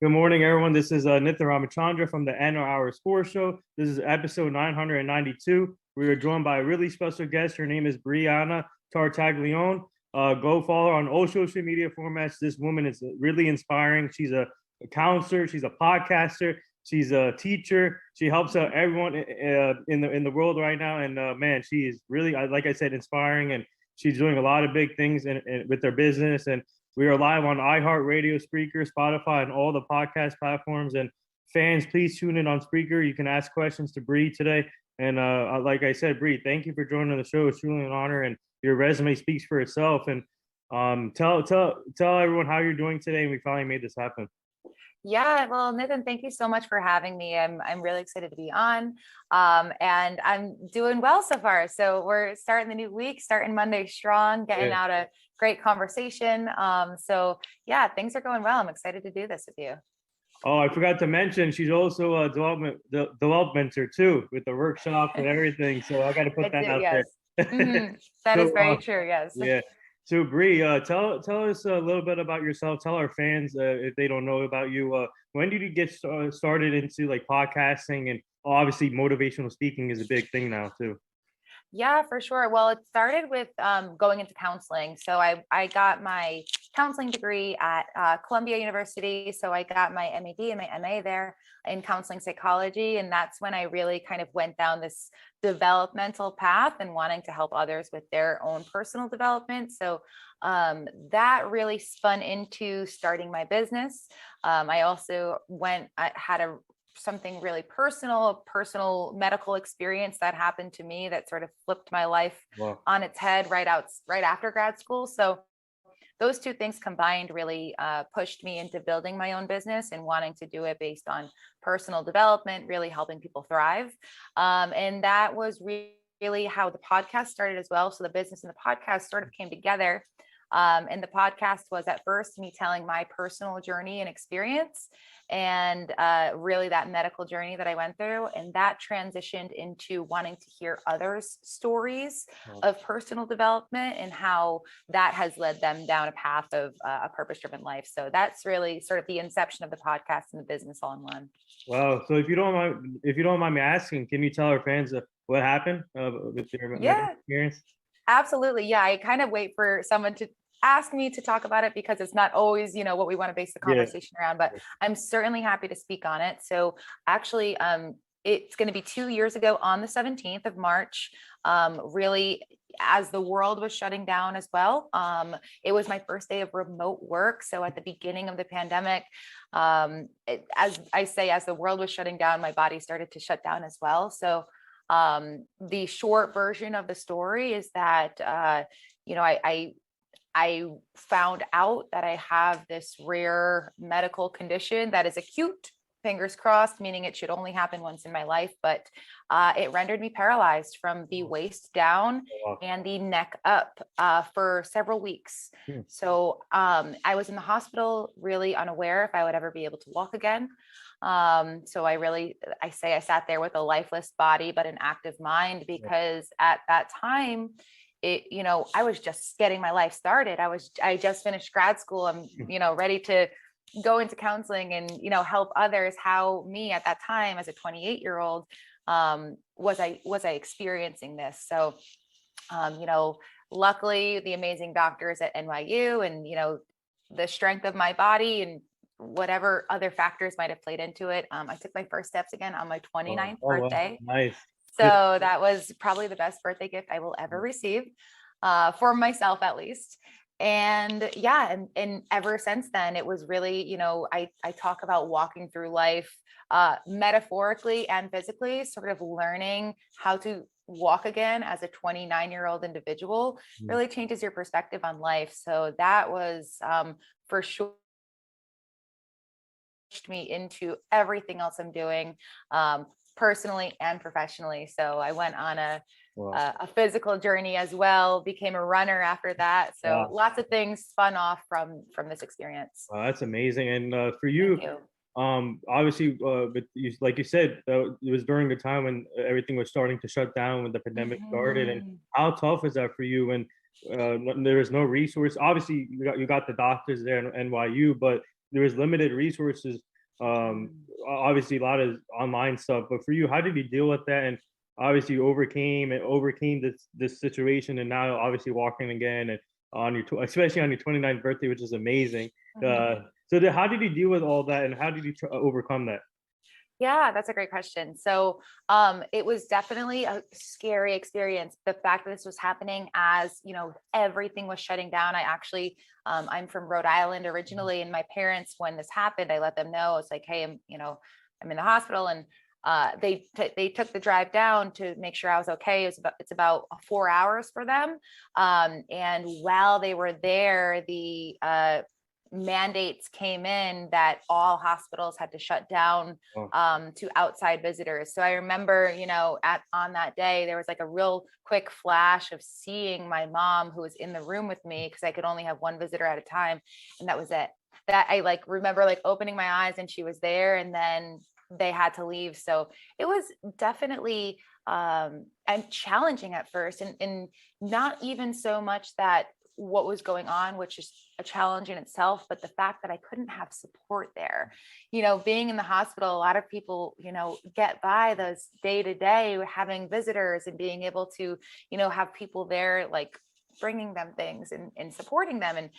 Good morning, everyone. This is Nithin Ramachandra from the Annual Hour Sports Show. This is episode 992. We are joined by a really special guest. Her name is Briana Tartaglione. Go follow her on all social media formats. This woman is really inspiring. She's a counselor. She's a podcaster. She's a teacher. She helps out everyone in the world right now. And man, she is really, like I said, inspiring. And she's doing a lot of big things with her business. And we are live on iHeartRadio, Spreaker, Spotify, and all the podcast platforms. And fans, please tune in on Spreaker. You can ask questions to Bree today. And like I said, Bree, thank you for joining the show. It's truly an honor, and your resume speaks for itself. And tell everyone how you're doing today. And we finally made this happen. Yeah, well, Nathan, thank you so much for having me. I'm really excited to be on, and I'm doing well so far. So we're starting the new week, starting Monday strong, getting out a great conversation. So yeah, things are going well. I'm excited to do this with you. Oh, I forgot to mention, she's also a developmenter too, with the workshop and everything. So I got to put that out yes. there. Mm-hmm. That is very true. Yes. Yeah. So Bree, tell us a little bit about yourself. Tell our fans if they don't know about you. When did you get started into like podcasting? And obviously, motivational speaking is a big thing now too. Yeah, for sure. Well, it started with going into counseling. So I got my counseling degree at Columbia University. So I got my MAD and my MA there in counseling psychology. And that's when I really kind of went down this developmental path and wanting to help others with their own personal development. So that really spun into starting my business. I also had something really personal medical experience that happened to me that sort of flipped my life on its head right after grad school. So those two things combined really pushed me into building my own business and wanting to do it based on personal development, really helping people thrive. And that was really how the podcast started as well. So the business and the podcast sort of came together. And the podcast was at first me telling my personal journey and experience, and really that medical journey that I went through. And that transitioned into wanting to hear others' stories of personal development and how that has led them down a path of a purpose-driven life. So that's really sort of the inception of the podcast and the business all in one. Wow. So if you don't mind me asking, can you tell our fans what happened with your medical experience? Absolutely. Yeah. I kind of wait for someone to ask me to talk about it because it's not always, what we want to base the conversation around, but I'm certainly happy to speak on it. So actually, it's going to be 2 years ago on the 17th of March, really, as the world was shutting down as well. It was my first day of remote work. So at the beginning of the pandemic, as the world was shutting down, my body started to shut down as well. So the short version of the story is that, I found out that I have this rare medical condition that is acute, fingers crossed, meaning it should only happen once in my life, but it rendered me paralyzed from the waist down and the neck up for several weeks. So I was in the hospital really unaware if I would ever be able to walk again. So I sat there with a lifeless body, but an active mind, because at that time, I was just getting my life started. I just finished grad school. I'm, ready to go into counseling and, help others. How me at that time as a 28-year-old, was I experiencing this? So, luckily the amazing doctors at NYU and, the strength of my body and whatever other factors might've played into it. I took my first steps again on my 29th birthday. Wow. Nice. So that was probably the best birthday gift I will ever receive, for myself at least. And and ever since then, it was really, I talk about walking through life metaphorically and physically, sort of learning how to walk again as a 29-year-old individual really changes your perspective on life. So that was for sure me into everything else I'm doing. Personally and professionally. So I went on a physical journey as well, became a runner after that. So lots of things spun off from this experience. That's amazing. And for you, obviously, but like you said, it was during the time when everything was starting to shut down, when the pandemic started. And how tough is that for you when there was no resource? Obviously, you got the doctors there in NYU, but there was limited resources. Um, Obviously, a lot of online stuff. But for you, how did you deal with that? And obviously, you overcame this situation, and now obviously walking again and on your especially on your 29th birthday, which is amazing. How did you deal with all that, and how did you overcome that? Yeah, that's a great question. So, it was definitely a scary experience. The fact that this was happening as, everything was shutting down. I actually, I'm from Rhode Island originally, and my parents, when this happened, I let them know. I was like, hey, I'm in the hospital, and they took the drive down to make sure I was okay. It's about 4 hours for them. And while they were there, the mandates came in that all hospitals had to shut down to outside visitors. So I remember, on that day, there was like a real quick flash of seeing my mom, who was in the room with me, because I could only have one visitor at a time. And that was it. That I remember opening my eyes and she was there, and then they had to leave. So it was definitely and challenging at first, and not even so much that what was going on, which is a challenge in itself, but the fact that I couldn't have support there. Being in the hospital, a lot of people, get by those day to day having visitors and being able to, have people there bringing them things and supporting them. And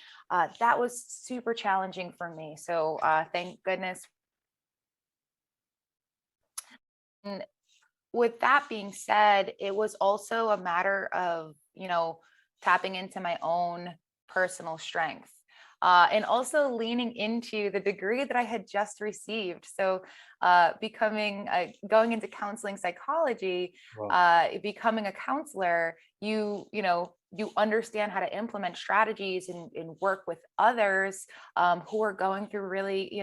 that was super challenging for me. So thank goodness. And with that being said, it was also a matter of, tapping into my own personal strength. And also leaning into the degree that I had just received. So going into counseling psychology, becoming a counselor, you understand how to implement strategies and work with others who are going through really,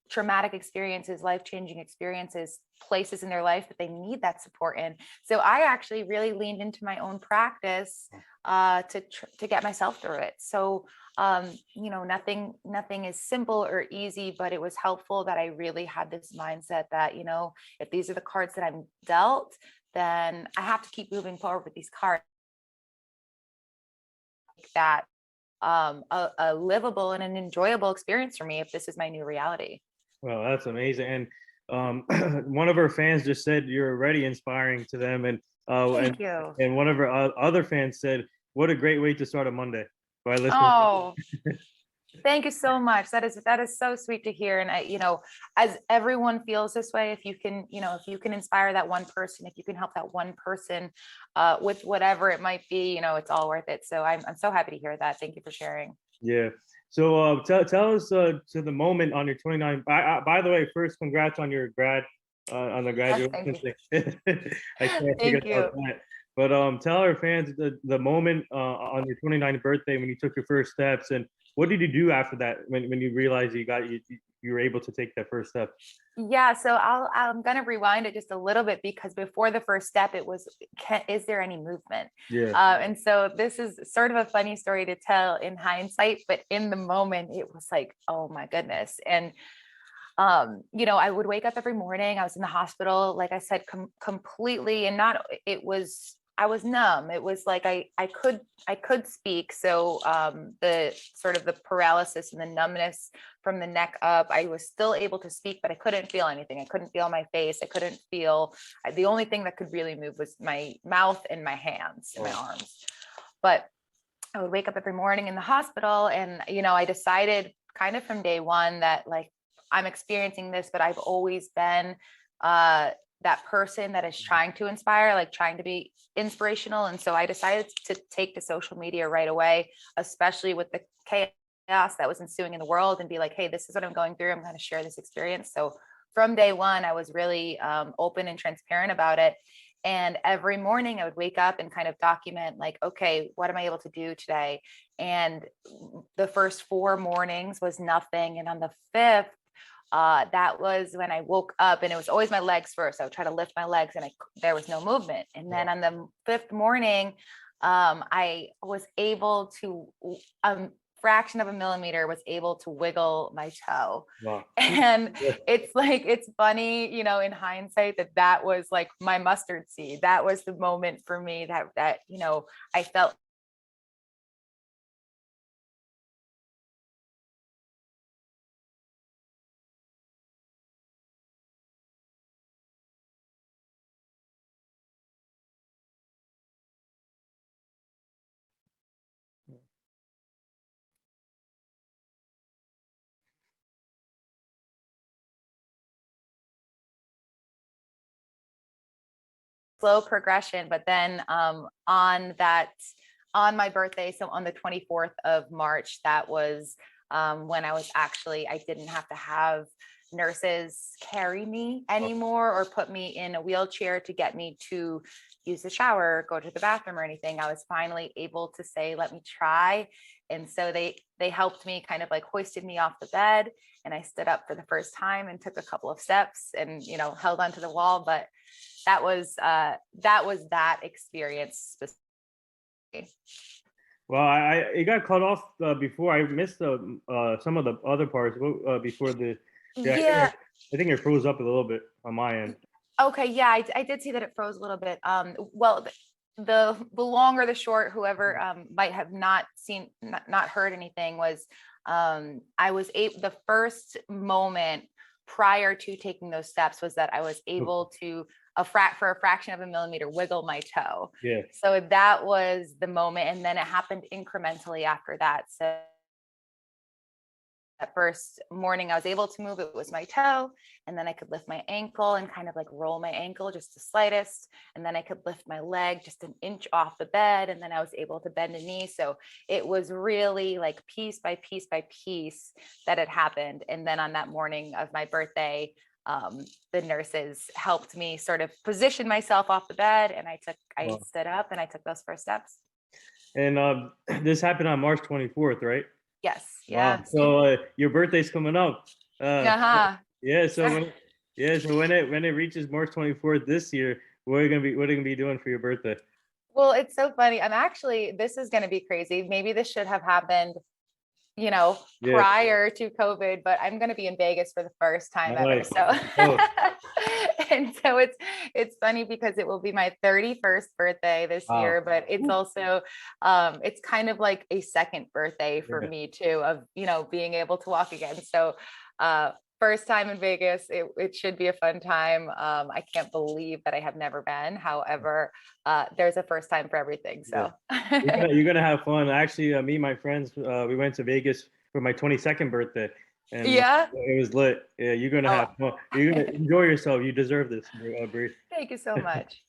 traumatic experiences, life-changing experiences, places in their life that they need that support in. So I actually really leaned into my own practice to get myself through it. So nothing is simple or easy, but it was helpful that I really had this mindset that, if these are the cards that I'm dealt, then I have to keep moving forward with these cards. That a livable and an enjoyable experience for me if this is my new reality. Well, that's amazing. And one of our fans just said you're already inspiring to them, and Thank you. and one of our other fans said, "What a great way to start a Monday by listening." Oh, thank you so much. That is so sweet to hear. And as everyone feels this way, if you can inspire that one person, if you can help that one person with whatever it might be, it's all worth it. So I'm so happy to hear that. Thank you for sharing. Yeah. So tell us to the moment on your 29th. By the way, first, congrats on your on the Yes, graduation thank you. thing. I can't figure Thank you. out that. But tell our fans the moment on your 29th birthday when you took your first steps, and what did you do after that when you realized you were able to take that first step? Yeah, so I'm gonna rewind it just a little bit, because before the first step, it was, is there any movement? Yeah. And so this is sort of a funny story to tell in hindsight, but in the moment, it was like, oh my goodness. And I would wake up every morning. I was in the hospital, like I said, completely, and not, I was numb. It was like I could speak. So the sort of the paralysis and the numbness from the neck up, I was still able to speak, but I couldn't feel anything. I couldn't feel my face. I couldn't feel, the only thing that could really move was my mouth and my hands and my arms. But I would wake up every morning in the hospital, and I decided kind of from day one that I'm experiencing this, but I've always been that person that is trying to inspire, trying to be inspirational. And so I decided to take to social media right away, especially with the chaos that was ensuing in the world, and be like, hey, this is what I'm going through. I'm going to share this experience. So from day one, I was really open and transparent about it. And every morning I would wake up and kind of document okay, what am I able to do today? And the first 4 mornings was nothing. And on the 5th, that was when I woke up, and it was always my legs first. I would try to lift my legs, and there was no movement. And then on the 5th morning, I was able to, fraction of a millimeter, was able to wiggle my toe. Wow. And it's funny, in hindsight, that was my mustard seed. That was the moment for me that I felt slow progression. But then on my birthday, so on the 24th of March, that was when I didn't have to have nurses carry me anymore or put me in a wheelchair to get me to use the shower, go to the bathroom or anything. I was finally able to say, let me try. And so they helped me, kind of like hoisted me off the bed, and I stood up for the first time and took a couple of steps and, held onto the wall. But that was that experience specifically. Well, it got cut off before. I missed some of the other parts before the. Yeah. I think it froze up a little bit on my end. Okay. Yeah, I did see that it froze a little bit. Well, the long or the short, whoever might have not heard anything, was I was the first moment prior to taking those steps was that I was able to for a fraction of a millimeter wiggle my toe. Yeah. So that was the moment, and then it happened incrementally after that. So that first morning I was able to move, it was my toe, and then I could lift my ankle and kind of like roll my ankle just the slightest, and then I could lift my leg just an inch off the bed, and then I was able to bend a knee. So it was really like piece by piece by piece that had happened. And then on that morning of my birthday, the nurses helped me sort of position myself off the bed, and I stood up and I took those first steps. And this happened on March 24th, right? Yes. Wow. Yeah. So your birthday's coming up. Yeah. So when it reaches March 24th this year, what are you gonna be doing for your birthday? Well, it's so funny. This is gonna be crazy. Maybe this should have happened, prior to COVID, but I'm going to be in Vegas for the first time ever. So, and so it's funny because it will be my 31st birthday this year, but it's also, it's kind of like a second birthday for me too, of, being able to walk again. So, first time in Vegas, it should be a fun time. I can't believe that I have never been. However, there's a first time for everything. So you're gonna have fun. Actually, me and my friends, we went to Vegas for my 22nd birthday, and it was lit. Yeah, you're gonna have fun. You're gonna enjoy yourself. You deserve this, Brie. Thank you so much.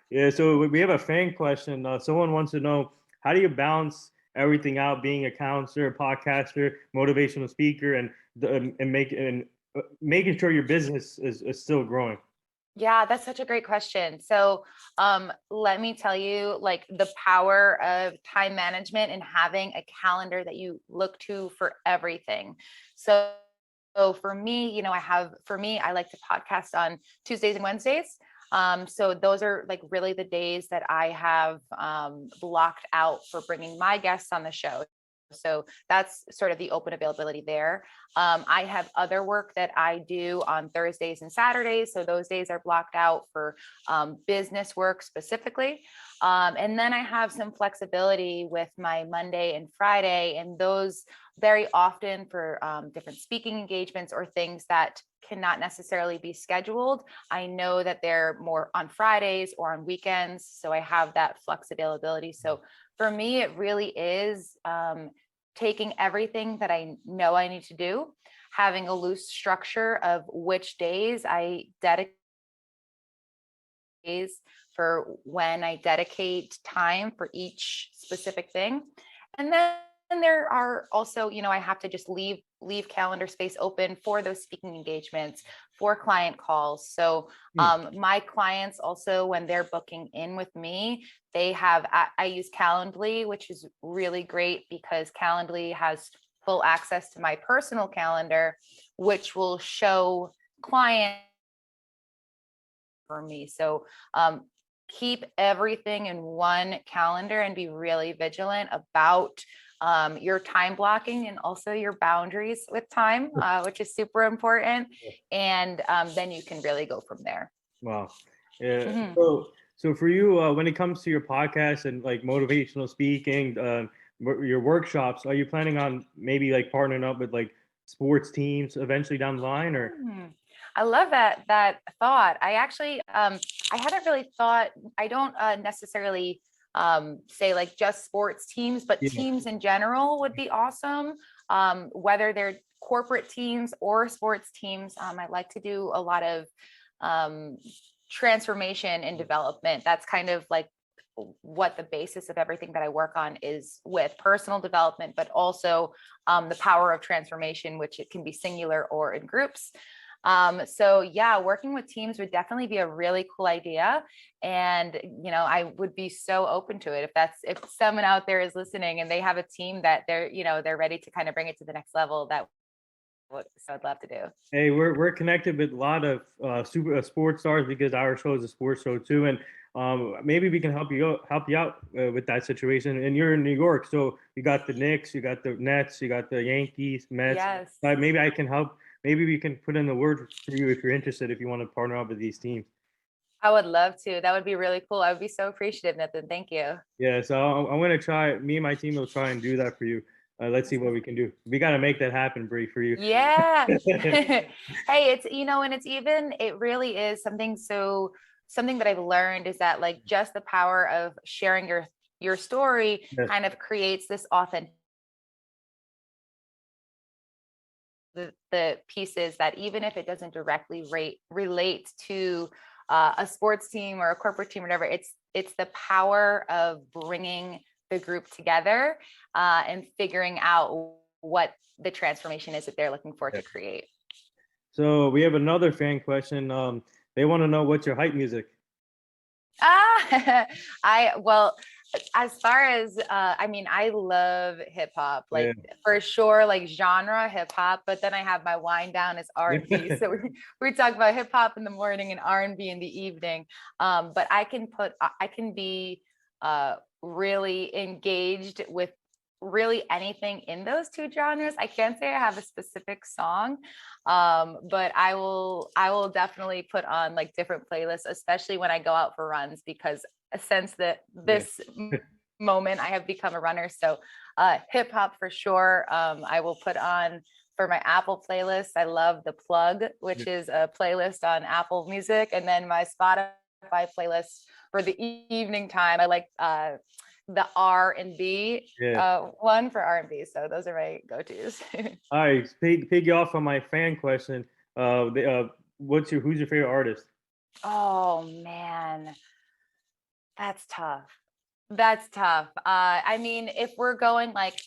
Yeah. So we have a fan question. Someone wants to know, how do you balance everything out, being a counselor, podcaster, motivational speaker, and making sure your business is still growing? Yeah, that's such a great question. So let me tell you, like, the power of time management and having a calendar that you look to for everything. So for me, I like to podcast on Tuesdays and Wednesdays. So those are like really the days that I have blocked out for bringing my guests on the show. So that's sort of the open availability there. I have other work that I do on Thursdays and Saturdays. So those days are blocked out for business work specifically. And then I have some flexibility with my Monday and Friday, and those very often for different speaking engagements or things that cannot necessarily be scheduled. I know that they're more on Fridays or on weekends. So I have that flexibility. So for me, it really is taking everything that I know I need to do, having a loose structure of which days I dedicate for when I dedicate time for each specific thing. And then there are also, I have to just leave calendar space open for those speaking engagements, for client calls. So my clients also, when they're booking in with me, I use Calendly, which is really great because Calendly has full access to my personal calendar, which will show clients for me. So keep everything in one calendar and be really vigilant about your time blocking and also your boundaries with time, which is super important. And then you can really go from there. Wow. Yeah. So for you, when it comes to your podcast and like motivational speaking, your workshops, are you planning on maybe like partnering up with like sports teams eventually down the line, or? I love that thought. I actually, I hadn't really thought, I don't necessarily say like just sports teams, but teams in general would be awesome. Whether they're corporate teams or sports teams. I'd like to do a lot of transformation and development. That's kind of like what the basis of everything that I work on is, with personal development, but also the power of transformation, which it can be singular or in groups. So yeah, working with teams would definitely be a really cool idea. And, you know, I would be so open to it if someone out there is listening and they have a team that they're ready to kind of bring it to the next level, so I'd love to do. Hey, we're connected with a lot of super sports stars because our show is a sports show too, and maybe we can help you out with that situation. And you're in New York, so you got the Knicks, you got the Nets, you got the Yankees, Mets. Yes. Maybe I can help. Maybe we can put in the word for you if you're interested. If you want to partner up with these teams. I would love to. That would be really cool. I would be so appreciative, Nathan. Thank you. Yeah, so I'm gonna try. Me and my team will try and do that for you. Let's see what we can do. We got to make that happen, Bree, for you. Yeah. Hey, it's, and it really is something that I've learned is that, like, just the power of sharing your story Yes. kind of creates this authentic, the pieces that even if it doesn't directly relate to a sports team or a corporate team or whatever, it's the power of bringing the group together and figuring out what the transformation is that they're looking for to create. So we have another fan question. They want to know what's your hype music. Well, as far as I love hip hop, like for sure, like genre hip hop, but then I have my wind down as R&B. So we talk about hip hop in the morning and R&B in the evening. But I can be really engaged with really anything in those two genres. I can't say I have a specific song, but I will definitely put on like different playlists, especially when I go out for runs, because since this moment I have become a runner. So hip hop for sure. I will put on for my Apple playlist. I love The Plug, which is a playlist on Apple Music, and then my Spotify playlist for the evening time. I like the R&B one for R&B. So those are my go-tos. All right, piggy off on my fan question. Who's your favorite artist? Oh man, that's tough. I mean, if we're going like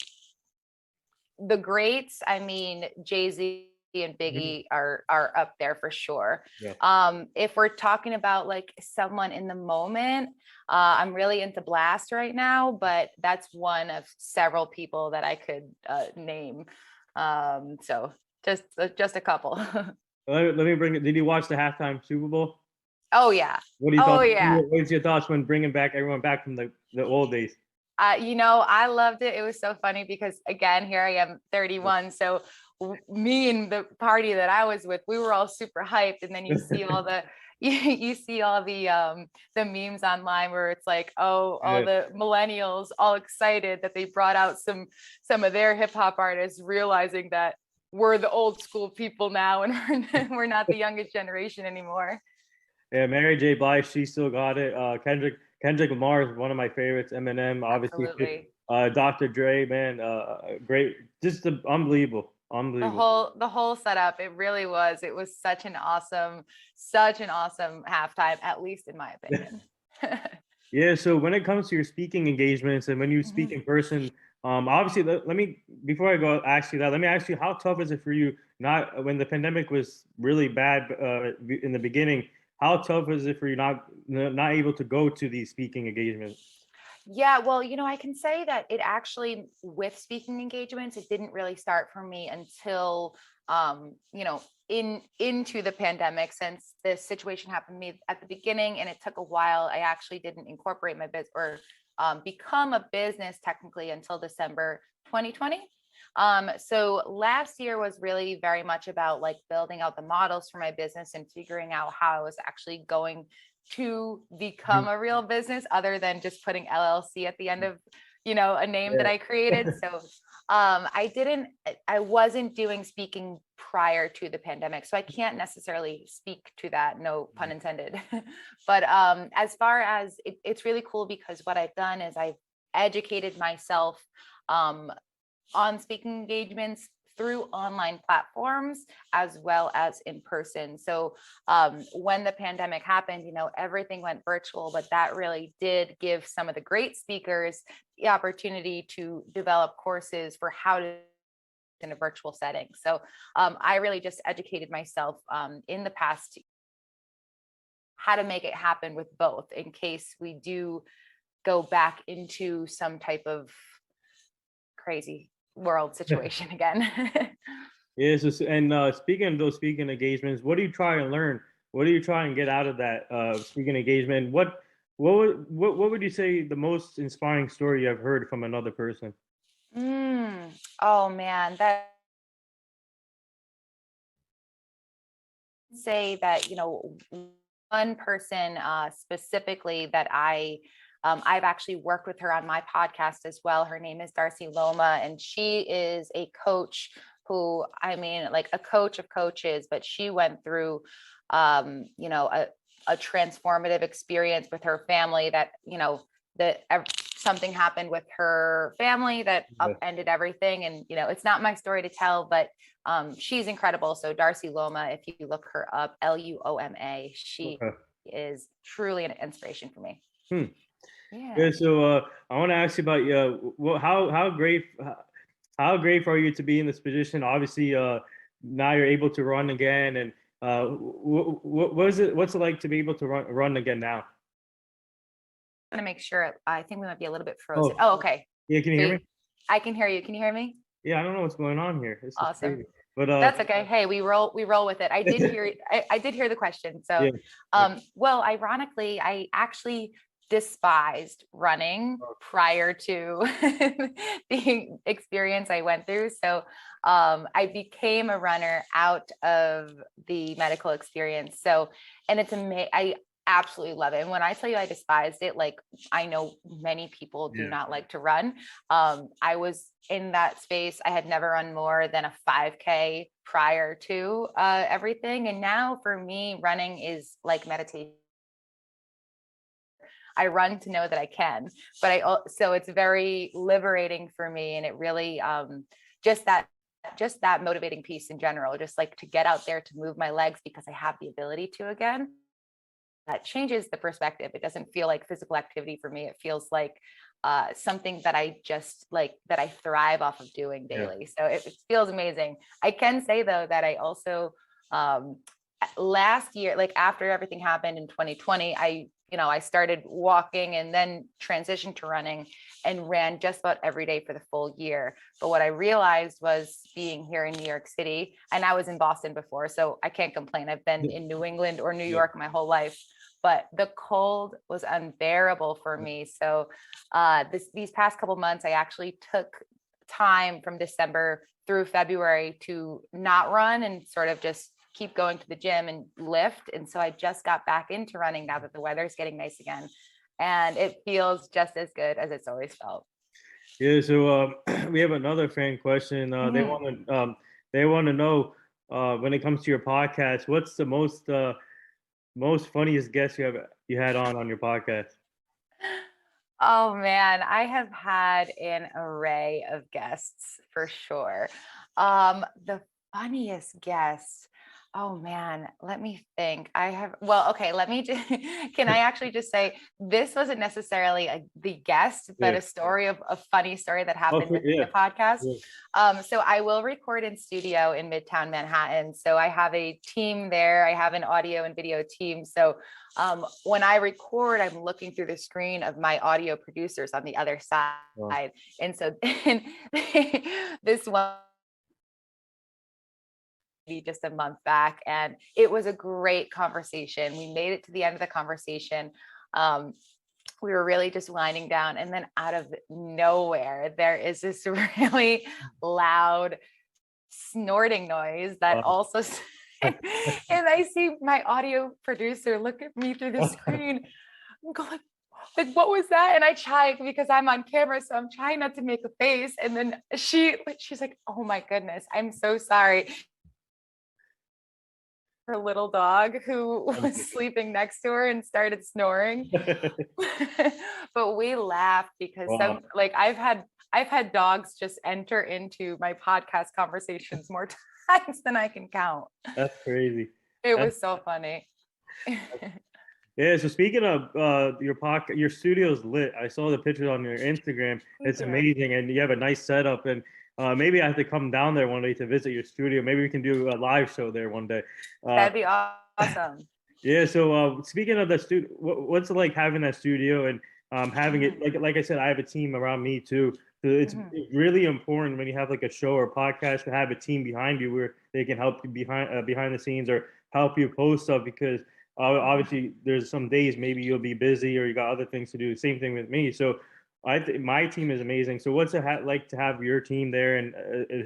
the greats, I mean, Jay-Z and Biggie are up there for sure. Yeah. If we're talking about like someone in the moment, I'm really into Blast right now, but that's one of several people that I could name. So just a couple. Let me bring it. Did you watch the halftime Super Bowl? Oh yeah. What do you thought? Yeah. What's your thoughts when bringing everyone back from the old days? I loved it. It was so funny because, again, here I am 31. So me and the party that I was with, we were all super hyped. And then you see all the the memes online where it's like, all the millennials all excited that they brought out some of their hip hop artists, realizing that we're the old school people now and we're not the youngest generation anymore. Yeah, Mary J. Blige, she still got it. Kendrick Lamar is one of my favorites. Eminem, obviously. Dr. Dre, man, great, just unbelievable. The whole setup, it really was. It was such an awesome halftime, at least in my opinion. Yeah. So when it comes to your speaking engagements and when you speak in person, obviously, before I go ask you that, let me ask you, how tough is it for you? Not when the pandemic was really bad in the beginning. How tough is it for you not able to go to these speaking engagements? Yeah, well, I can say that it actually, with speaking engagements, it didn't really start for me until, into the pandemic, since this situation happened to me at the beginning and it took a while. I actually didn't incorporate my business or become a business technically until December 2020. So last year was really very much about like building out the models for my business and figuring out how I was actually going to become a real business other than just putting LLC at the end of, a name that I created. So I wasn't doing speaking prior to the pandemic, so I can't necessarily speak to that, no pun intended. But as far as it's really cool because what I've done is I've educated myself on speaking engagements through online platforms as well as in person. So when the pandemic happened, everything went virtual, but that really did give some of the great speakers the opportunity to develop courses for how to in a virtual setting. So I really just educated myself in the past how to make it happen with both in case we do go back into some type of crazy world situation again. Yes, and speaking of those speaking engagements, what do you try and learn? What do you try and get out of that speaking engagement? What would you say the most inspiring story you have heard from another person? Oh man, that say that one person specifically that I've actually worked with her on my podcast as well. Her name is Darcy Loma, and she is a coach who, I mean, like a coach of coaches, but she went through, a transformative experience with her family that, that something happened with her family that upended everything. And, it's not my story to tell, but she's incredible. So Darcy Loma, if you look her up, Luma, she is truly an inspiration for me. Yeah. So I want to ask you about how grateful are you to be in this position? Obviously, now you're able to run again, and what's it like to be able to run again now? I'm gonna make sure. I think we might be a little bit frozen. Oh, okay. Yeah, can you hear me? I can hear you. Can you hear me? Yeah, I don't know what's going on here. This awesome. is crazy. But that's okay. Hey, we roll with it. I did hear. I did hear the question. So, well, ironically, I actually despised running prior to the experience I went through. So I became a runner out of the medical experience. So, and it's amazing. I absolutely love it. And when I tell you I despised it, like I know many people do not like to run. I was in that space. I had never run more than a 5K prior to everything. And now for me, running is like meditation. I run to know that I can, but so it's very liberating for me. And it really, just that motivating piece in general, just like to get out there to move my legs because I have the ability to again, that changes the perspective. It doesn't feel like physical activity for me. It feels like something that I just like, that I thrive off of doing daily. So it feels amazing. I can say though, that I also, last year, like after everything happened in 2020, I started walking and then transitioned to running and ran just about every day for the full year. But what I realized was being here in New York City, and I was in Boston before, so I can't complain. I've been in New England or New York my whole life, but the cold was unbearable for me. So these past couple months, I actually took time from December through February to not run and sort of just keep going to the gym and lift. And so I just got back into running now that the weather's getting nice again. And it feels just as good as it's always felt. Yeah, so we have another fan question. They want to know when it comes to your podcast, what's the most funniest guest you had on your podcast? Oh man, I have had an array of guests for sure. The funniest guest. Oh man, let me think. Let me just, can I actually just say this wasn't necessarily the guest, but a story of a funny story that happened with the podcast. So I will record in studio in Midtown Manhattan. So I have a team there. I have an audio and video team. So when I record, I'm looking through the screen of my audio producers on the other side. Wow. And so this one, just a month back, and it was a great conversation. We made it to the end of the conversation. We were really just winding down, and then out of nowhere there is this really loud snorting noise that also and I see my audio producer look at me through the screen. I'm going, like, what was that? And I try, because I'm on camera, so I'm trying not to make a face. And then she's like, oh my goodness, I'm so sorry. Her little dog who was sleeping next to her and started snoring. But we laughed because I've had I've had dogs just enter into my podcast conversations more times than I can count. That's crazy. It That's, was so funny. yeah. So speaking of your podcast, your studio's lit. I saw the pictures on your Instagram. Thank It's you. amazing, and you have a nice setup. And maybe I have to come down there one day to visit your studio. Maybe we can do a live show there one day. That'd be awesome. Yeah. So speaking of the studio, what's it like having that studio and having it like I said, I have a team around me too. So it's Mhm. really important when you have like a show or a podcast to have a team behind you where they can help you behind the scenes or help you post stuff because obviously there's some days maybe you'll be busy or you got other things to do. Same thing with me. So my team is amazing. So what's it like to have your team there and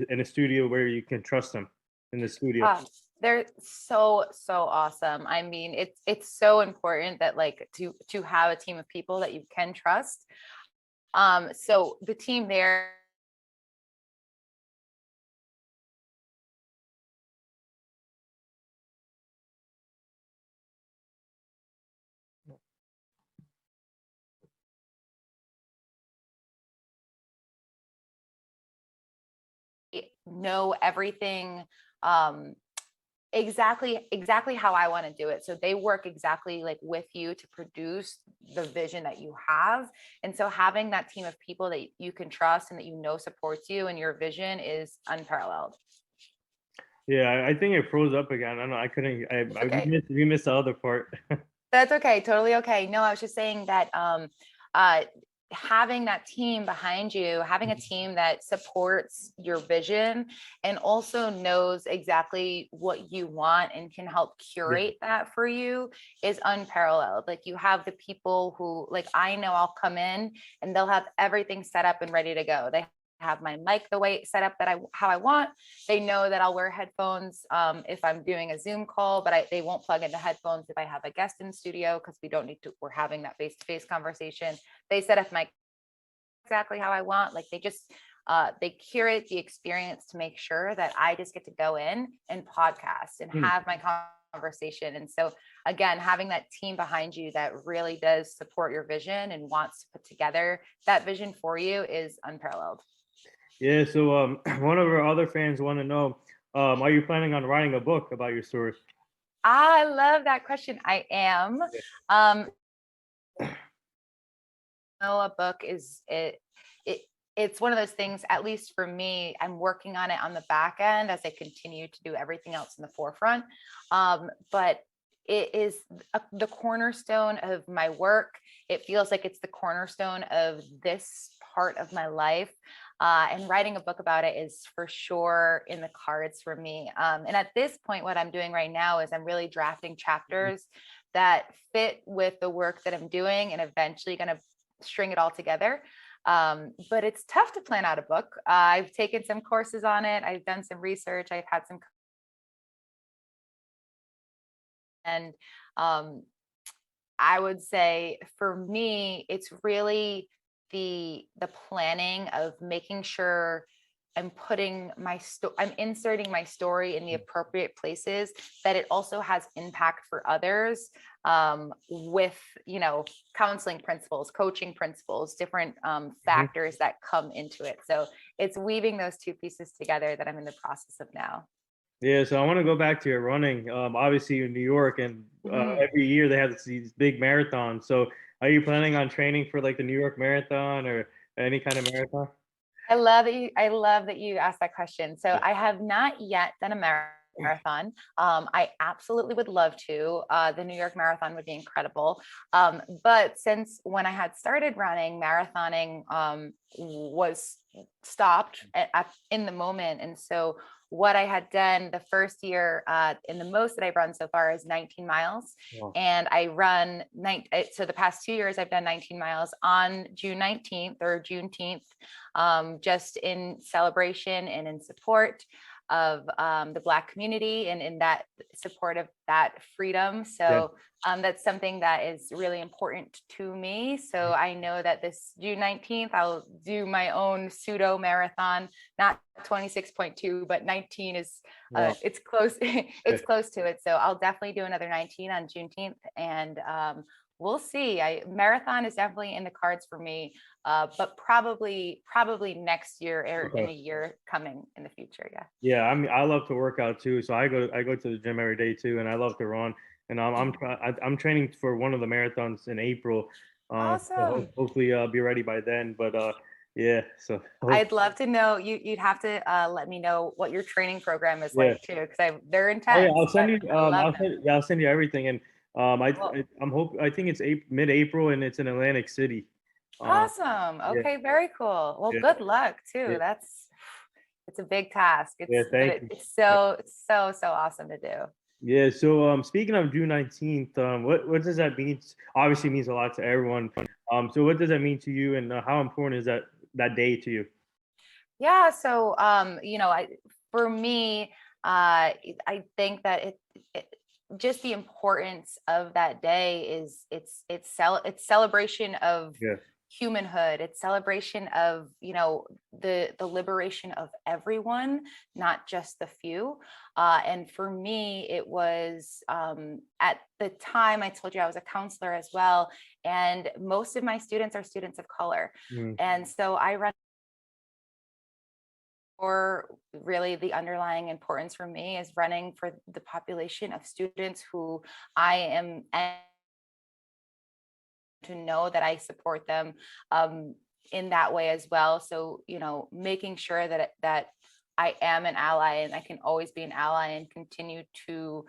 in a studio where you can trust them in the studio? They're so awesome. I mean, it's so important that like to have a team of people that you can trust. So the team there know everything exactly how I want to do it. So they work exactly like with you to produce the vision that you have. And so having that team of people that you can trust and that you know supports you and your vision is unparalleled. Yeah, I think it froze up again. I don't know. I couldn't. It's We okay. missed the other part. That's okay. Totally okay. No, I was just saying that uh having that team behind you, having a team that supports your vision and also knows exactly what you want and can help Yeah. curate that for you is unparalleled. Like you have the people who like I know I'll come in and they'll have everything set up and ready to go. They have my mic the way set up that how I want. They know that I'll wear headphones if I'm doing a Zoom call, but they won't plug into headphones if I have a guest in studio because we don't need to, we're having that face-to-face conversation. They set up my exactly how I want. Like they just, they curate the experience to make sure that I just get to go in and podcast and Hmm. have my conversation. And so again, having that team behind you that really does support your vision and wants to put together that vision for you is unparalleled. Yeah. So one of our other fans want to know, are you planning on writing a book about your story? I love that question. I am. Yeah. No, a book is it it's one of those things, at least for me, I'm working on it on the back end as I continue to do everything else in the forefront. But it is the cornerstone of my work. It feels like it's the cornerstone of this part of my life. And writing a book about it is for sure in the cards for me. And at this point, what I'm doing right now is I'm really drafting chapters that fit with the work that I'm doing and eventually going to string it all together. But it's tough to plan out a book. I've taken some courses on it. I've done some research. I've had some, and I would say for me, it's really the planning of making sure I'm inserting my story in the appropriate places that it also has impact for others with counseling principles, coaching principles, different Mhm. factors that come into it. So it's weaving those two pieces together that I'm in the process of now. Yeah. So I want to go back to your running. Obviously you're in New York, and Mhm. every year they have these big marathons. So are you planning on training for like the New York Marathon or any kind of marathon? I love that you asked that question. So Yeah. I have not yet done a marathon. I absolutely would love to. The New York Marathon would be incredible. But since when I had started running, marathoning was stopped in the moment. And so what I had done the first year, and the most that I've run so far is 19 miles. Wow. And I run so the past 2 years, I've done 19 miles on June 19th or Juneteenth, just in celebration and in support of the Black community and in that support of that freedom. Yeah. So that's something that is really important to me. So I know that this June 19th, I'll do my own pseudo marathon, not 26.2, but 19 is Wow. it's close. Yeah. It's close to it. So I'll definitely do another 19 on Juneteenth and we'll see. Marathon is definitely in the cards for me, but probably next year or in Okay. a year coming in the future. Yeah. Yeah, I mean, I love to work out too, so I go to the gym every day too, and I love to run. And Mhm. I'm training for one of the marathons in April. So Awesome. hopefully I'll be ready by then. But yeah, so I'd love to know. You'd have to let me know what your training program is yeah. like too, because they're Oh yeah, intense, I'll send but you. I love them. I'll send you everything. And Well, I think it's mid-April, and it's in Atlantic City. Um, awesome. yeah, Okay, very cool. Well, yeah, good luck too. yeah, It's a big task. yeah. Thank you. It's so awesome to do. Yeah. So speaking of June 19th, what does that mean? Obviously means a lot to everyone. So what does that mean to you, and how important is that day to you? Yeah, so for me, I think that it just the importance of that day is it's celebration of Yeah. humanhood. It's celebration of, the liberation of everyone, not just the few. And for me, it was at the time I told you I was a counselor as well, and most of my students are students of color, Mm, and so I run or really the underlying importance for me is running for the population of students who I am and to know that I support them in that way as well. So, making sure that I am an ally and I can always be an ally and continue to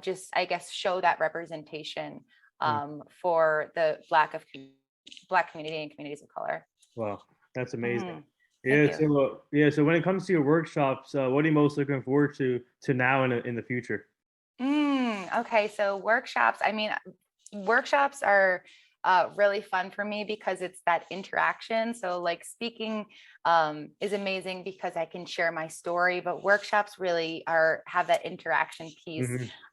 just, I guess, show that representation mm. for the Black community and communities of color. Wow, that's amazing. Mhm. Thank Yeah. you. So when it comes to your workshops, what are you most looking forward to now and in the future? Okay, so workshops, I mean, workshops are really fun for me because it's that interaction. So, like speaking is amazing because I can share my story, but workshops really have that interaction piece.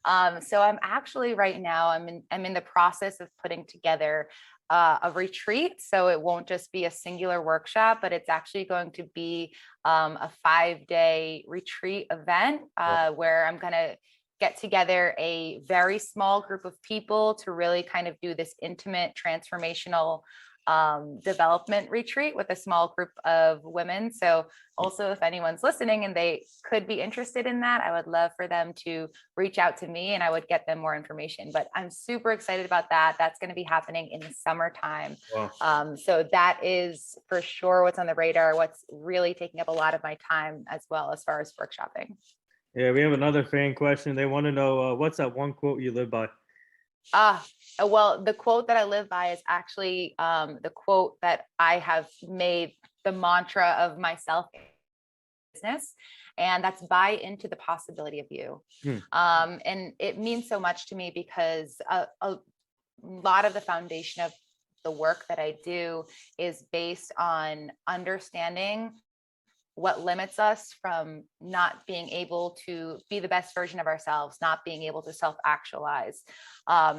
Hmm. So, I'm actually right now I'm in the process of putting together a retreat. So it won't just be a singular workshop, but it's actually going to be a 5-day retreat event where I'm going to get together a very small group of people to really kind of do this intimate transformational development retreat with a small group of women. So also if anyone's listening and they could be interested in that, I would love for them to reach out to me and I would get them more information. But I'm super excited about that. That's going to be happening in the summertime. Wow. So that is for sure what's on the radar, what's really taking up a lot of my time as well as far as workshopping. Yeah, we have another fan question. They want to know what's that one quote you live by? Ah, well, the quote that I live by is actually the quote that I have made the mantra of myself business, and that's buy into the possibility of you. Hmm. And it means so much to me because a lot of the foundation of the work that I do is based on understanding what limits us from not being able to be the best version of ourselves, not being able to self-actualize.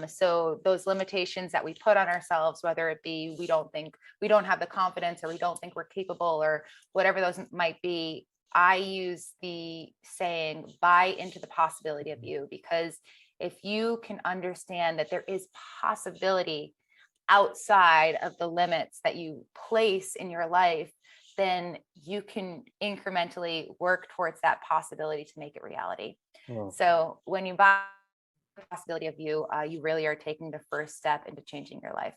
So those limitations that we put on ourselves, whether it be we don't have the confidence or we don't think we're capable or whatever those might be, I use the saying, buy into the possibility of you, because if you can understand that there is possibility outside of the limits that you place in your life, then you can incrementally work towards that possibility to make it reality. Oh. So when you buy the possibility of you, you really are taking the first step into changing your life.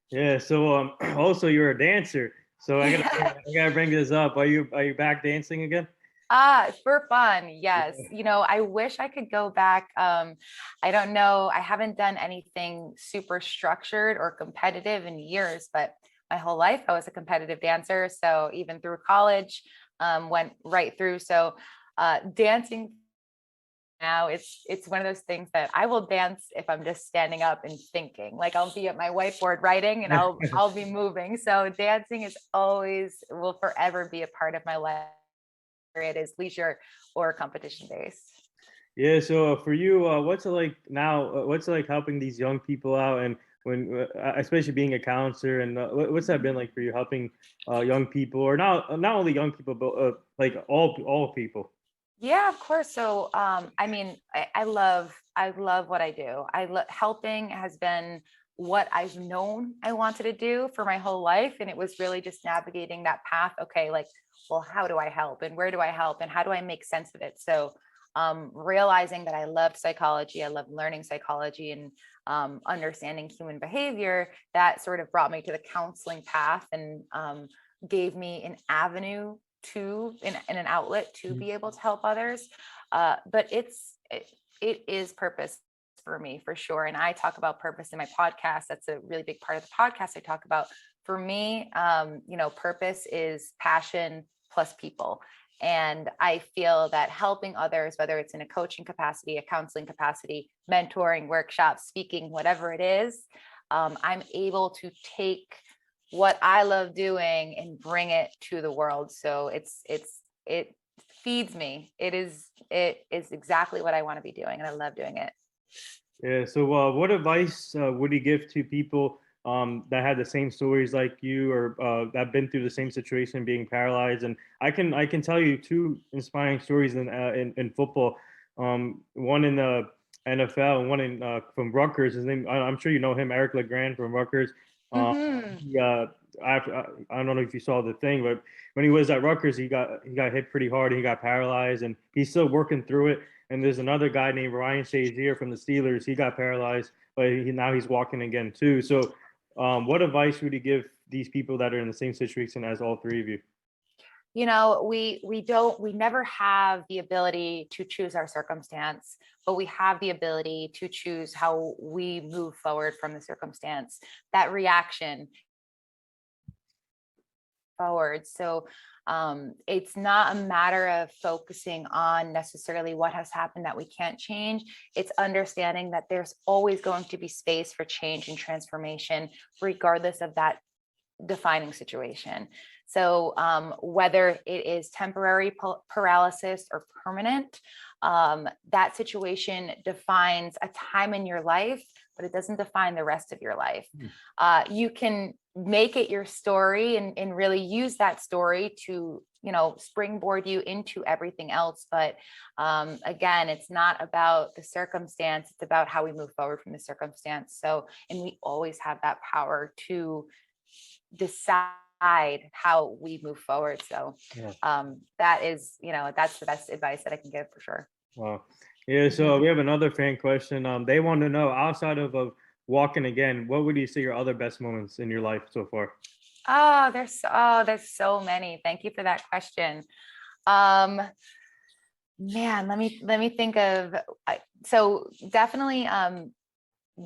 Yeah. So also you're a dancer. So Yeah. I gotta bring this up. Are you back dancing again? For fun, yes. Yeah. I wish I could go back. I don't know. I haven't done anything super structured or competitive in years, but my whole life I was a competitive dancer. So even through college, went right through. So dancing now it's one of those things that I will dance if I'm just standing up and thinking. Like I'll be at my whiteboard writing and I'll be moving. So dancing is always will forever be a part of my life. It is leisure or competition based. Yeah. So for you, what's it like now? What's it like helping these young people out, and especially being a counselor, and what's that been like for you, helping young people, or not only young people, but like all people? Yeah, of course. So, I mean, I love what I do. Helping has been what I've known I wanted to do for my whole life. And it was really just navigating that path. Okay, like, well, how do I help, and where do I help, and how do I make sense of it? So realizing that I loved psychology, I loved learning psychology and understanding human behavior, that sort of brought me to the counseling path and gave me an avenue to and an outlet to be able to help others. But it is purpose for me, for sure. And I talk about purpose in my podcast. That's a really big part of the podcast I talk about. For me, purpose is passion plus people. And I feel that helping others, whether it's in a coaching capacity, a counseling capacity, mentoring, workshops, speaking, whatever it is, I'm able to take what I love doing and bring it to the world. So it feeds me. It is exactly what I want to be doing, and I love doing it. Yeah. So, what advice would you give to people that had the same stories like you, or that been through the same situation, being paralyzed? And I can tell you two inspiring stories in football. One in the NFL and one in from Rutgers. His name, I'm sure you know him, Eric LeGrand from Rutgers. Um, Mm-hmm. he, I don't know if you saw the thing, but when he was at Rutgers, he got hit pretty hard. He got paralyzed, and he's still working through it. And there's another guy named Ryan Shazier from the Steelers. He got paralyzed, but now he's walking again too. So, what advice would you give these people that are in the same situation as all three of you? We never have the ability to choose our circumstance, but we have the ability to choose how we move forward from the circumstance, that reaction forward. So it's not a matter of focusing on necessarily what has happened that we can't change. It's understanding that there's always going to be space for change and transformation, regardless of that defining situation. So whether it is temporary paralysis or permanent, that situation defines a time in your life, but it doesn't define the rest of your life. You can make it your story and really use that story to, springboard you into everything else. But again, it's not about the circumstance. It's about how we move forward from the circumstance. So, and we always have that power to decide how we move forward. So that is, that's the best advice that I can give for sure. Wow. Yeah. So we have another fan question. They want to know, outside of walking again, what would you say your other best moments in your life so far? There's so many. Thank you for that question. Man, let me think of, so definitely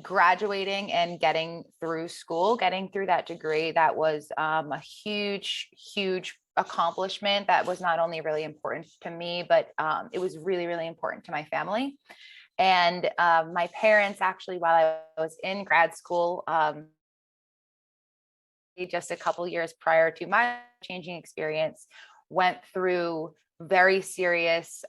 graduating and getting through school, getting through that degree. That was a huge accomplishment that was not only really important to me, but it was really, really important to my family. And my parents, actually, while I was in grad school, just a couple years prior to my changing experience, went through very serious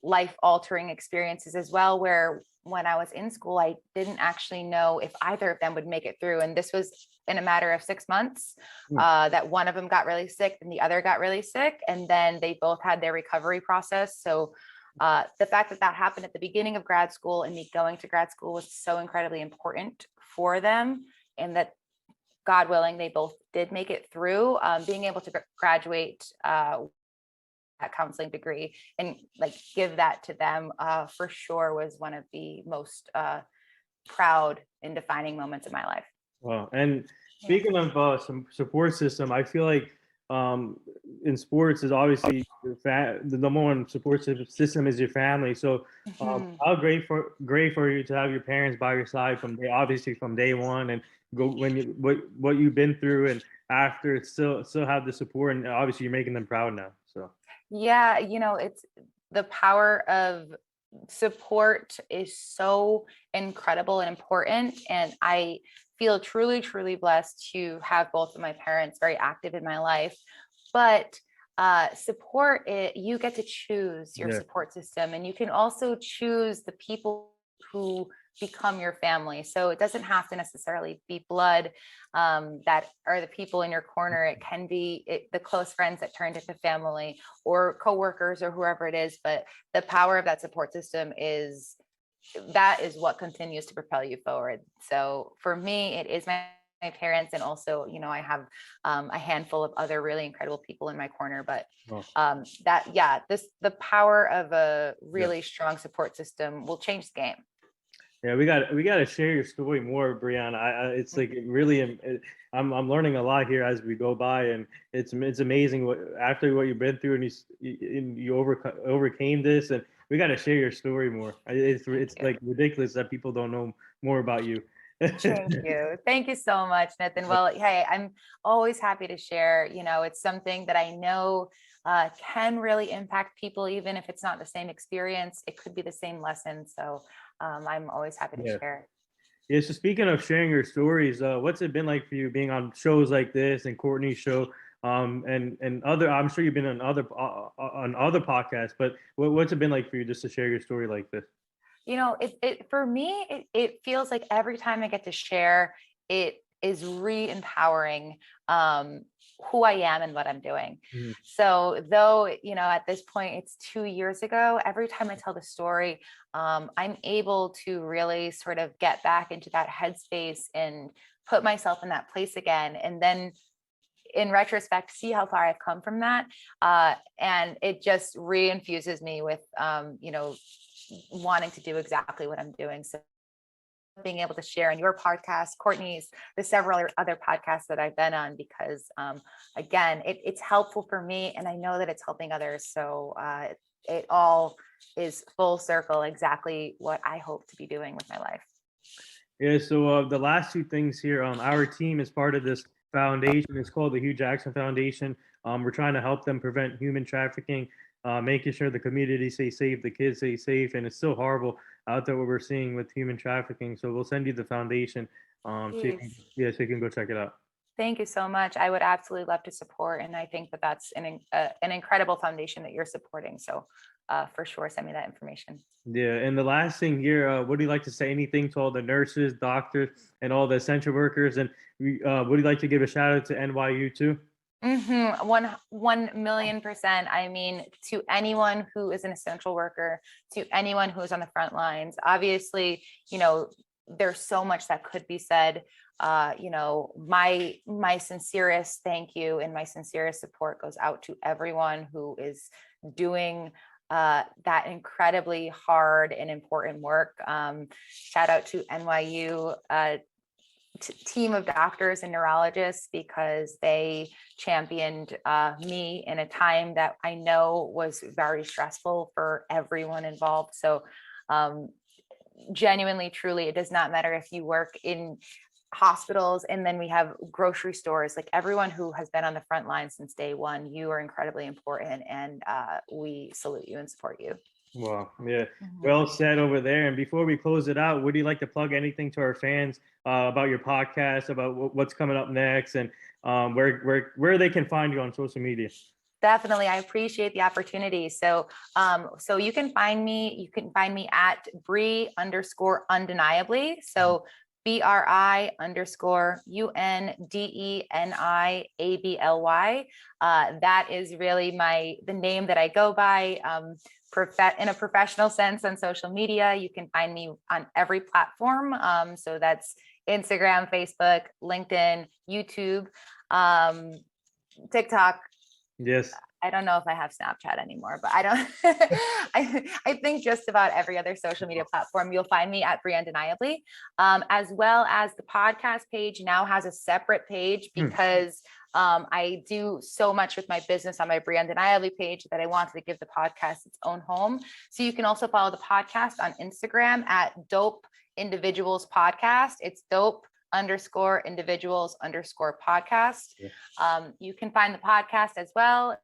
life altering experiences as well, where when I was in school, I didn't actually know if either of them would make it through. And this was in a matter of 6 months that one of them got really sick and the other got really sick. And then they both had their recovery process. So the fact that happened at the beginning of grad school and me going to grad school was so incredibly important for them. And that, God willing, they both did make it through. Being able to graduate that counseling degree and give that to them for sure was one of the most proud and defining moments of my life. Wow. And speaking of some support system, I feel like in sports is obviously the number one support system is your family. So how great for you to have your parents by your side from day one, and go when you what you've been through, and after still have the support, and obviously you're making them proud now. So yeah, it's the power of support is so incredible and important. And I feel truly, truly blessed to have both of my parents very active in my life. But support, you get to choose your support system, and you can also choose the people who become your family. So it doesn't have to necessarily be blood that are the people in your corner. It can be the close friends that turned into family, or coworkers, or whoever it is. But the power of that support system is that is what continues to propel you forward. So for me, it is my parents, and also, I have a handful of other really incredible people in my corner. But Oh, the power of a yeah. really strong support system will change the game. Yeah, we got to share your story more, Brianna. It's like it really, I'm learning a lot here as we go by, and it's amazing what after what you've been through, and you overcame this, and we got to share your story more. It's you. like ridiculous that people don't know more about you. Thank you. Thank you so much, Nathan. Well, hey, I'm always happy to share. It's something that I know can really impact people, even if it's not the same experience. It could be the same lesson. So I'm always happy to Yeah. share. Yeah. So speaking of sharing your stories, what's it been like for you being on shows like this and Courtney's show, and other? I'm sure you've been on other podcasts, but what's it been like for you just to share your story like this? It for me, it feels like every time I get to share, it is re-empowering who I am and what I'm doing. Mhm. So though, at this point it's 2 years ago, every time I tell the story, I'm able to really sort of get back into that headspace and put myself in that place again. And then in retrospect, see how far I've come from that. And it just re-infuses me with, wanting to do exactly what I'm doing. So being able to share on your podcast, Courtney's, the several other podcasts that I've been on, because again, it's helpful for me, and I know that it's helping others. So it all is full circle, exactly what I hope to be doing with my life. Yeah, so the last two things here, our team is part of this foundation. It's called the Hugh Jackson Foundation. We're trying to help them prevent human trafficking, making sure the community stays safe, the kids stay safe, and it's still horrible out there what we're seeing with human trafficking. So we'll send you the foundation, Please. so you can go check it out. Thank you so much. I would absolutely love to support, and I think that that's an incredible foundation that you're supporting. So for sure, send me that information. Yeah, and the last thing here, what do you like to say? Anything to all the nurses, doctors, and all the essential workers? And would you like to give a shout out to NYU too? One million percent. I mean, to anyone who is an essential worker, to anyone who is on the front lines, obviously, there's so much that could be said. My sincerest thank you and my sincerest support goes out to everyone who is doing that incredibly hard and important work. Shout out to NYU team of doctors and neurologists, because they championed me in a time that I know was very stressful for everyone involved. So genuinely, truly, it does not matter if you work in hospitals, and then we have grocery stores, like everyone who has been on the front line since day one. You are incredibly important, and we salute you and support you. Wow, yeah, Mhm. well said over there. And before we close it out, would you like to plug anything to our fans about your podcast, about what's coming up next, and where they can find you on social media? Definitely. I appreciate the opportunity. So you can find me at Bri_undeniably. So BRI_UNDENIABLY. That is really the name that I go by. In a professional sense on social media, you can find me on every platform. So that's Instagram, Facebook, LinkedIn, YouTube, TikTok. Yes. I don't know if I have Snapchat anymore, but I don't. I think just about every other social media platform, you'll find me at Bri Undeniably, as well as the podcast page now has a separate page, because I do so much with my business on my Bri Undeniably page that I wanted to give the podcast its own home. So you can also follow the podcast on Instagram at Dope Individuals Podcast. It's dope_individuals_podcast. You can find the podcast as well,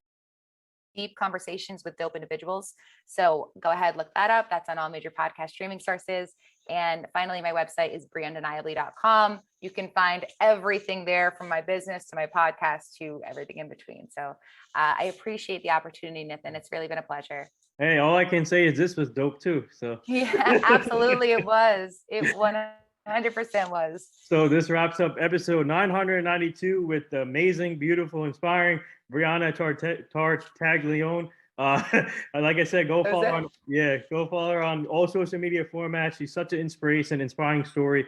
Deep Conversations with Dope Individuals. So go ahead, look that up. That's on all major podcast streaming sources. And finally, my website is briundeniably.com. You can find everything there, from my business to my podcast to everything in between. So I appreciate the opportunity, Nathan. It's really been a pleasure. Hey, all I can say is this was dope too. So yeah, absolutely, it was. It 100% was. So this wraps up episode 992 with the amazing, beautiful, inspiring Briana Tartaglione. Like I said, go That was follow her it? on, yeah, go follow her on all social media formats. She's such an inspiration, inspiring story.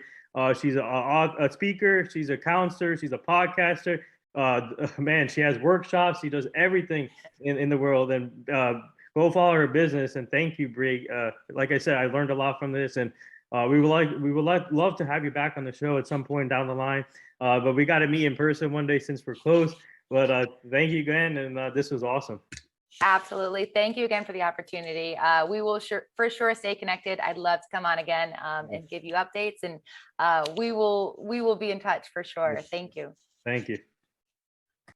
She's a speaker, she's a counselor, she's a podcaster. Man, she has workshops. She does everything in the world. And go follow her business. And thank you, Brie. Like I said, I learned a lot from this, and love to have you back on the show at some point down the line. But we got to meet in person one day since we're close. But thank you again, and this was awesome. Absolutely. Thank you again for the opportunity. We will for sure stay connected. I'd love to come on again and give you updates, and we will be in touch for sure. Thank you. Thank you.